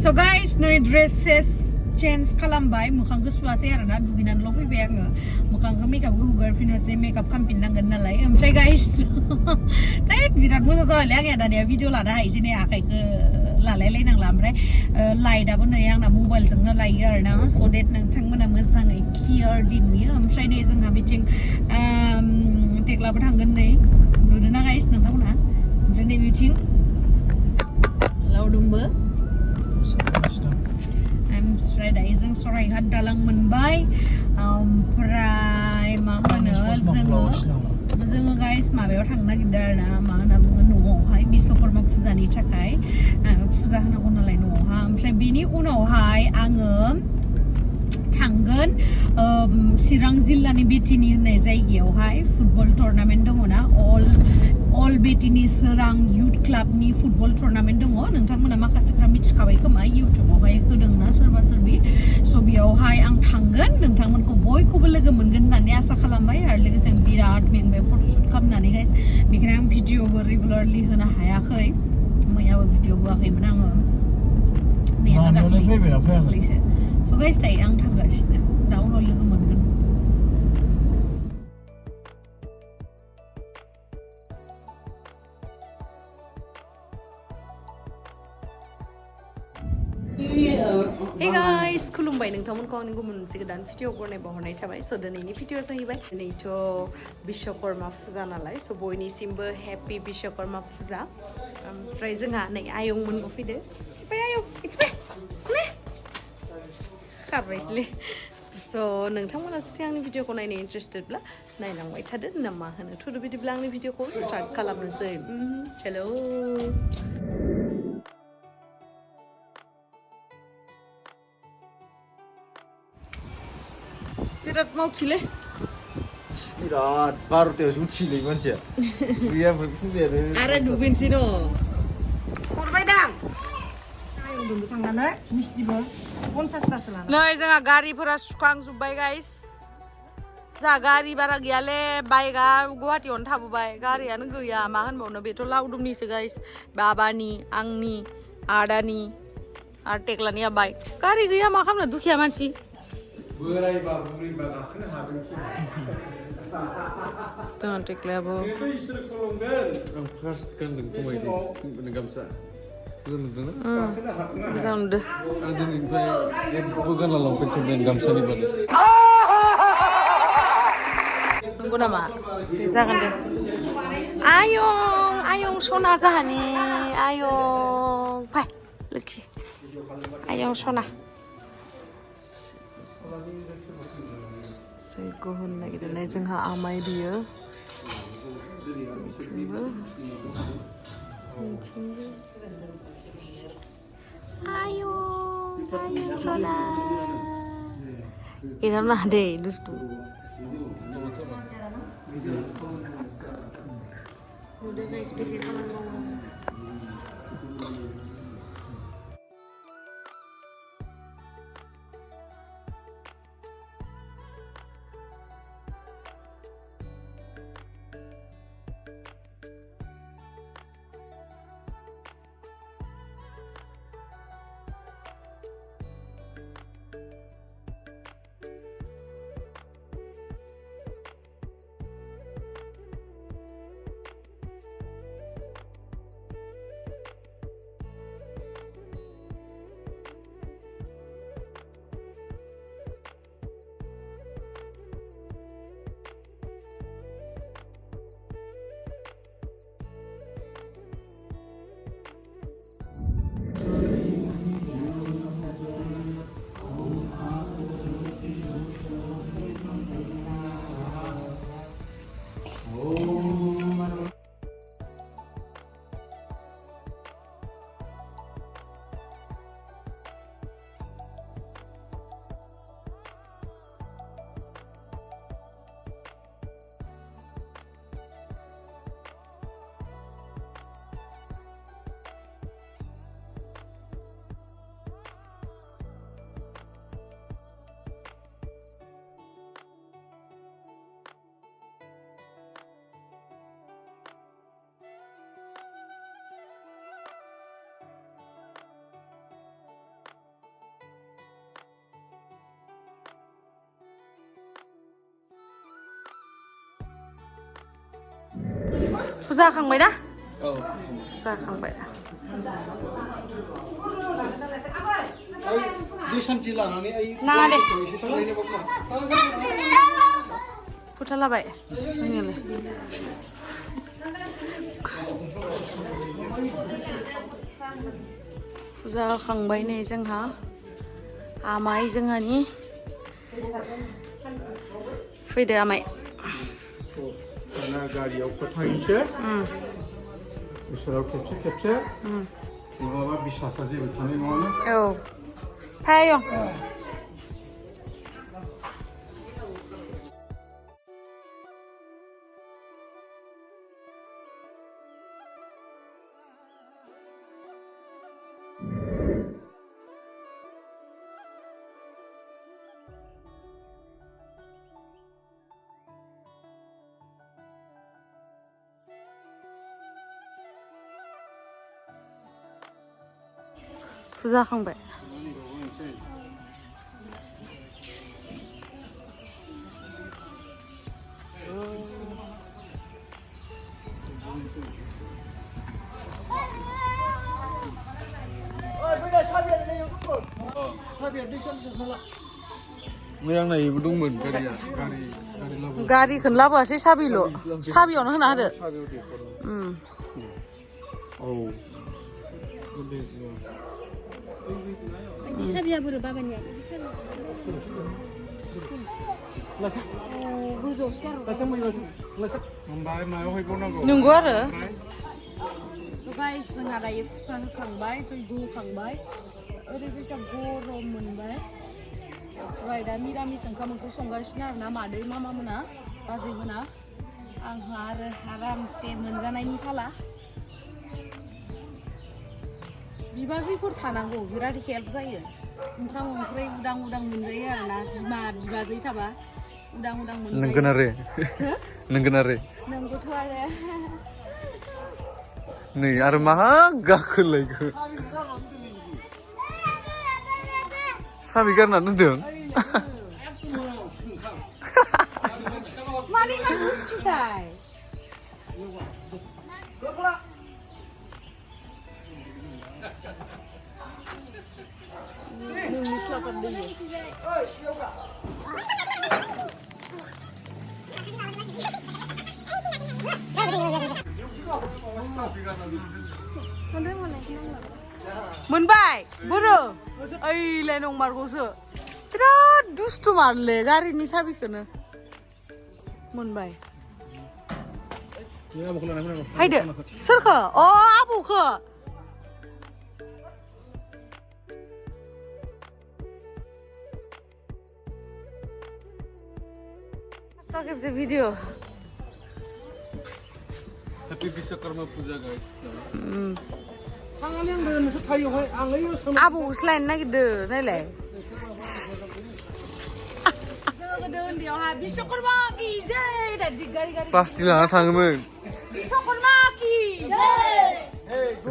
So guys, no dresses change Khulumbai. Mukhang gusto kasi arana duginan lo fibek nga. Mukhang ka makeup ko hugar finase makeup kan pinanggan na lai. Say guys. Tay virat mo sa to lang ya dan ya video la da hai sini akai ke la lai lai nang lam re. Lai da bon yang na mobile sang na lai yar na so that nang thang mana masang ai clear din ni. Say ni sang mijing tek la patanggan nei. Nu na guys nang tahu na. Jadi mijing laudumba. I'm strategizing sorry had dalang menbay pray mana zengo guys mabe thang na gidar na mana no hai Vishwakarma Puja ni takai puja hana ko nalai no ha amsai bini unaw hai angem tanggan Sirang Jillani Betini honai jaigiyaw hai football tournament dong na all Betini Serang Youth Club ni football tournament dong nongthangmona makasefra miथिखाबाय खोमा YouTube आवहाय होदों ना सोरबा सोरबि so बेयावहाय आं थांगोन नोंथांमोनखौ बयखौबो लोगो मोनगोन होननानै आसा खालामबाय आरो लोगोसे आं बिराद मेंबाय फट'शुट खालामनानै गाइस बेखायनो आं भिडिअबो रेगुलारलि होनो हायाखै मैयाबो भिडिअ होआखैमोन आङो मैया दाख्लैसो so guys दायो आं थांगासिनो दा उनाव लोगो मोनगोन Hey guys, Khulumbai nongthangmonखौ आंनि गुबुन मोनसे गोदान भिडिअ बरनायबो हरनाय थाबाय स' दिनैनि भिडिअ जाहैबाय दिनैथ' Vishwakarma Puja नालाय स' बयनिसिमबो Happy Vishwakarma Puja ओमफ्राय जोंहा नै आयंमोनबो फैदो थिबाय आयं थिबाय ने खारबायसलै स' नोंथांमोना जुदि आंनि भिडिअखौ नायनो इन्टारेस्टेडब्ला नायलांबाय थादो ना मा होनो थुदो बिदिब्ला आंनि भिडिअखौ स्टार्ट खालामनोसै चलो बिराद मावथिले बिराद 12तायावसो उथिलै मानसिया गैया फुजायानो आरो दुगैनोसै न' हरबायदां आयंजोंबो थांनानै मिस्टिबो 50 थासो लाना नै जोंहा गारिफोरा सुखांजोब्बाय गाइस जोंहा गारि बारा गैयाले बाइकआ गुवाहाटीयावनो थाबोबाय गारियानो गैया मा होनबावनो बेथ' लावदुमनिसो गाइस बाबानि आंनि आदानि आरो टेक्लानिया बाइक गारि गैया मा खालामनो दुखिया मानसि बोरायबा बुरैबा गाखोनो हागोन जोंहा टेक्लायाबो इसोर खुलुमगोन आं फार्स्ट गानदों खमायदों गामसा नुदोंना गाखोनो हागोन मोजां नुदों आं दिनैनिफ्राय जेबो गानला लंपेन्ट जोमदों गामसानि बादै नंगौ नामा दे जागोन दे आयं सना जाहानि आयं फाय लोखि आयं सना जयग' होनो नागिरनाय जोंहा आमाय बियो बिथिंबो आयं सना एनाम ना दे दुस्तु udah guys bersih teman फुजा खांबाय ना औ फुजा खांबाय दै सान्थि लानानै नाङा दे एसे सालायनो बाबा फुथा लाबाय जोंनियालाय फुजा खांबाय नै जोंहा आमाइ जोंहानि फैदो आमाइ दाना गारियाव फोथांसै बोसोराव खेबसे खेबसे नङाबा बिसासा जेबो थानाय नङाना औ फायो फुजा खांबाय मैया नायबो दंमोन गारिया गारिखौनो लाबोआसै साबिल' साबियावनो होना होदो औ साबिया बोरो बाबानिया गोजौआवसो ओमफ्राय मायाव हैबावनांगौ नंगौ आरो गाइस जोंहा दायो फुजा होखांबाय जयग' होखांबाय ओरैबायसा गरम मोनबाय ओमफ्राय दा मिरामिस ओंखाम ओंख्रि संगासिनो आरोना मादै मामा मोना बाजै मोना आंहा आरो आरामसे मोनजानायनि फाला बिबाजैफोर थानांगौ बिराद हेल्प जायो ओंखाम ओंख्रि उदां उदां मोनजायो आरोना बिमा बिबाजै थाबा उदां उदां मोनजायो नंगोन आरो नंगौथ' आरो नै आरो मा गाखोलायखो साबि गारना दोनदों मानि मा बुस्थुथाय नोंनि स्लाफार दैयो मोनबाय बोरो ओइलाय नंमारगौसो बिराद दुस्थु मारलै गारिनि साबिखौनो मोनबाय हायदो सोरखौ अ आबौखौ खेबसे video Happy Vishwakarma Puja guys आबौसो लायनो नागिरदो नायलाय जोङो उन्दैयावहा बिश्वकर्मा की जय दादि गारि गारि प्लास्टिक लाना थाङोमोन बिश्वकर्मा की जय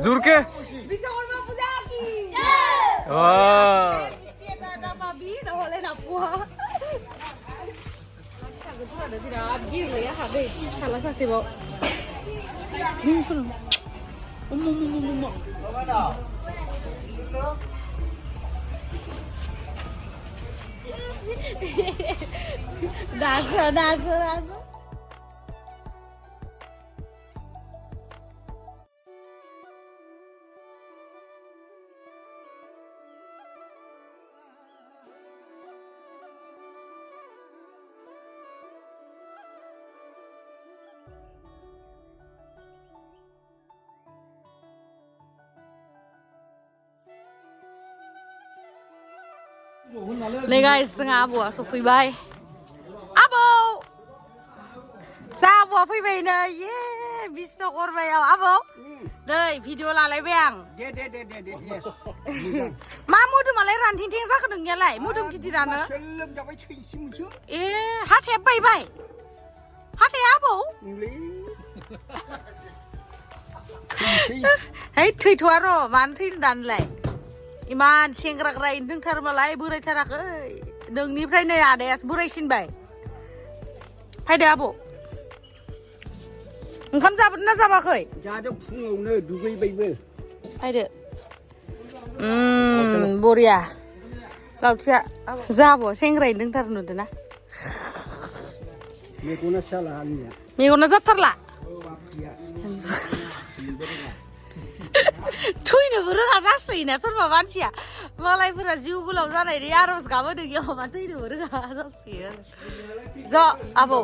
जुरके बिश्वकर्मा पूजा की वाह बिराद गिरलै आंहा दै फिसाला सासेबाव दासो नै गाइस जोंहा आबौआ सफैबाय आबौ जा आबौआ फैबायनो ये बिश्वकर्मायाव आबौ नै भिडिअ लालायबाय आं मा मोदोमालाय रानथिंथिं जाखो नोंनियालाय मोदोम गिदिरानो ए हाथाया बायबाय हाथाया आबौ है थैथ'आ र' मानो थैनो दानोलाय इमान सेंग्राग्राय दंथारोमालाय बोरायथाराखै नोंनिफ्राय नै आदायासो बोरायसिनबाय फायदो आबौ ओंखाम जाबोदोंना जाबाखै जादों फुङावनो दुगैबायबो फायदो बरिया लावथिया जाबो सेंग्रायै लोंथार नुदोंना मेगना साला आंनिया मेगना जाथारला थैनोबो रोङा जासोयोना सोरबा मानसिया मालायफोरा जिउ गोलाव जानायनि आरज गाबोदों एवबा थैनोबो रोङा जासोयो ज' आबौ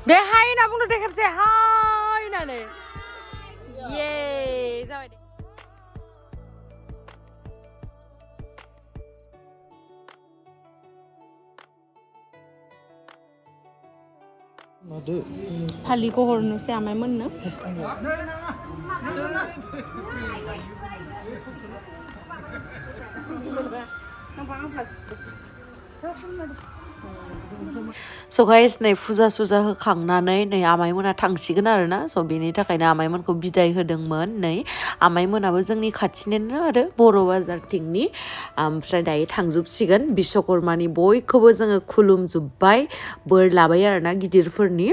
दे हाय होनना बुंदो दे खेबसे हाय होननानै ये जाबाय दे फालिखौ हरनोसै आमाइमोननो स' गाइस नै फुजा सुजा होखांनानै नै आमाइमोना थांसिगोन आरोना स' बेनि थाखायनो आमाइमोनखौ बिदाय होदोंमोन नै आमाइमोनाबो जोंनि खाथिनिनो आरो बर' बाजारथिंनि ओमफ्राय दायो थांजोबसिगोन बिश्वकर्मानि बयखौबो जोङो खुलुमजोब्बाय बोर लाबाय आरोना गिदिरफोरनि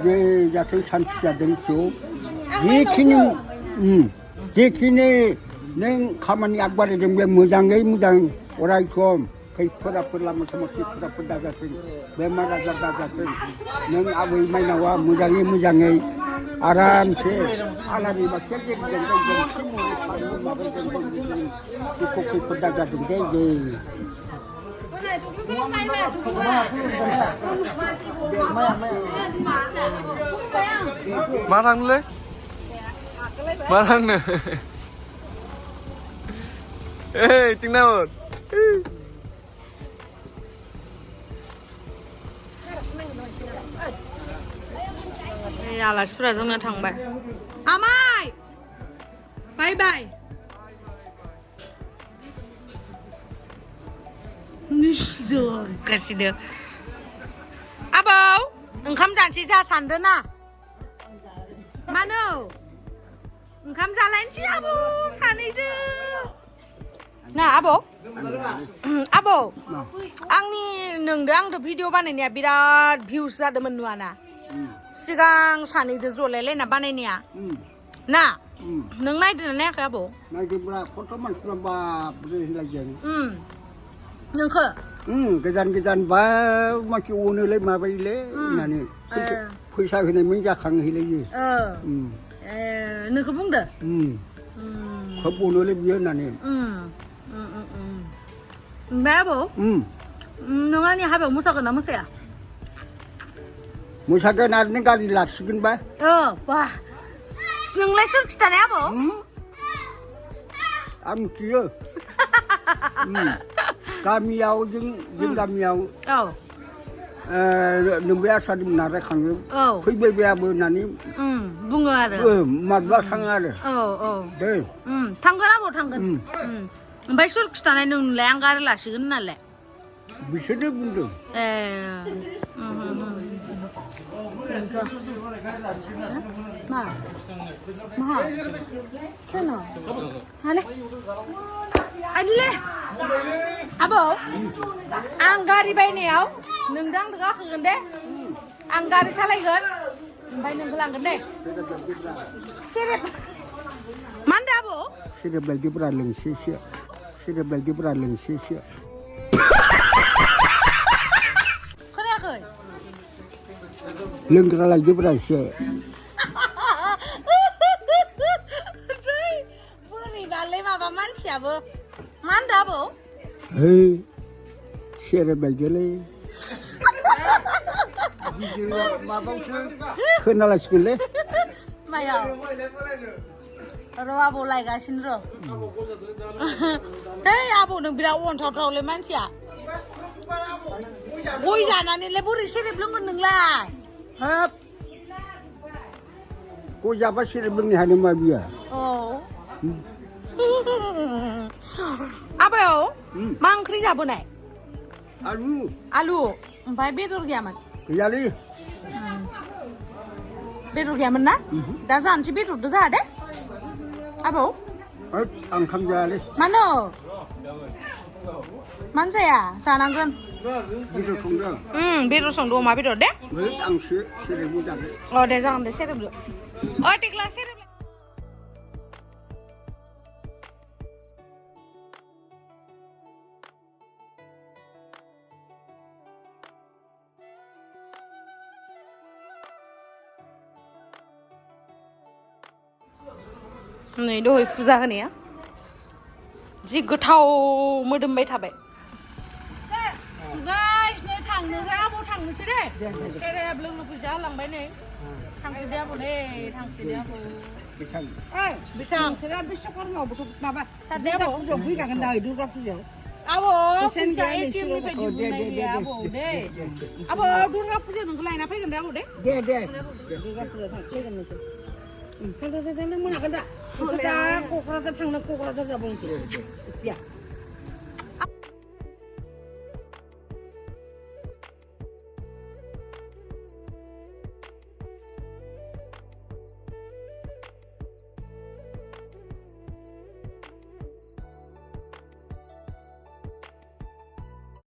जे जाथों सान्थि जादों जिखिनि नों खामानि आगबारिजों बे मोजाङै मोजां अराय सम खैफोद आफोद लामा सामा खैफोद आफोद दाजाथों बेमार आजार दाजाथों नों आबै माइनावा मोजाङै आरामसे आलारि बाथिया दुखु खैफोद दाजाथों दे मा थांनोलै मा थांनो चिंना आलासिफोरा जोंना थांबाय आमाइ बाय बाय गासिनो आबौ ओंखाम जानोसै जा सानदो ना मानो ओंखाम जालायनोसै आबौ सानैजों ना आबौ आंनि आंदो भिडिअ बानायनाया बिराद भिउस जादोंमोन नुवाना सिगां सानैजों जलायलायना बानायनाया ना नों नायदोंना नायाखै आबौ नायदोंब्रा खथ' मानसिफ्रा बाब होनलायदों नोंखो गोजान बा मानसि अनोलाय माबायोलै होननानै फैसा होनायमोन जाखांहैलायो नोंखौ बुंदो खोब अनोलै बियो होननानै ओमफ्राय आबौ नों आंनि हाबायाव मोसागोन ना मोसाया मोसागोन आरो नों गारि लाखिगोनबा बा नोंलाय सोर खिथानाय आबौ आं मिथियो गामियाव जों गामियाव नोंबे आसादों नाजाखाङो फैबायबायाबो होननानै बुङो आरो माब्ला थाङो आरो दे थांगोन आबौ थांगोन ओमफ्राय सोर खिथानाय नोंलाय आं गारि लासिगोन होननालाय बिसोरनो बुंदों मा मा सोनो हाले आइले आबौ आं गारि बायनायाव नोंदो आंदो गाखोगोन दे आं गारि सालायगोन ओमफ्राय नोंखौ लांगोन दे सेरेब मा होनदों आबौ सेरेब बायदिब्रा लोंसेसो खोनायाखै लोंग्रा लायदोब्रा एसे बोरैबालै माबा मानसियाबो मा होनदों आबौ सेरेब बायदोलै माबायावसो खोनालासिगोनलै मायाव र' आबौ लायगासिनो र' है आबौ नों बिराद अनथावथावलै मानसिया गय जानानैलाय बोरै सेरेब लोंगोन नोंलाय हाब गय जाबा सेरेब लोंनो हानो मा बियो औ आबायाव मा ओंख्रि जाबोनाय आलु ओमफ्राय बेदर गैयामोन गैयालै बेदर गैयामोन ना दा जानोसै बेदरदो जाहा दे आबौ आं ओंखाम जायालै मानो मानो जाया जानांगोन बेदर संदों बेदर संदो अमा बेदर दे आंसो सेरेबबो जागोन अ दे जागोन दे सेरेबदो अ टेक्ला सेरेब नै दहाय फुजा होनाया जि गोथाव मोदोमबाय थाबाय सुगासिनो थांनोसै आबौ थांनोसै दे सेरेब लोंनो फैसा होलांबाय नै थांसै दे आबौ दे थांसै दे आबौ बेसां बिश्वकर्मायावबोथ' माबा थादे आबौ फुजायाव फैखागोन दा दुर्गा फुजायाव आबौ फैसा एटिएमनिफ्राय दिहुननाय गैया आबौ दे आबौ दुर्गा फुजायाव नोंखौ लायना फैगोन दे आबौ दे दे दुर्गा फुजायाव फैगोन नोंसोर थांनो मोनाखै दा क'क्राझार थांनो क'क्राझार जाबाय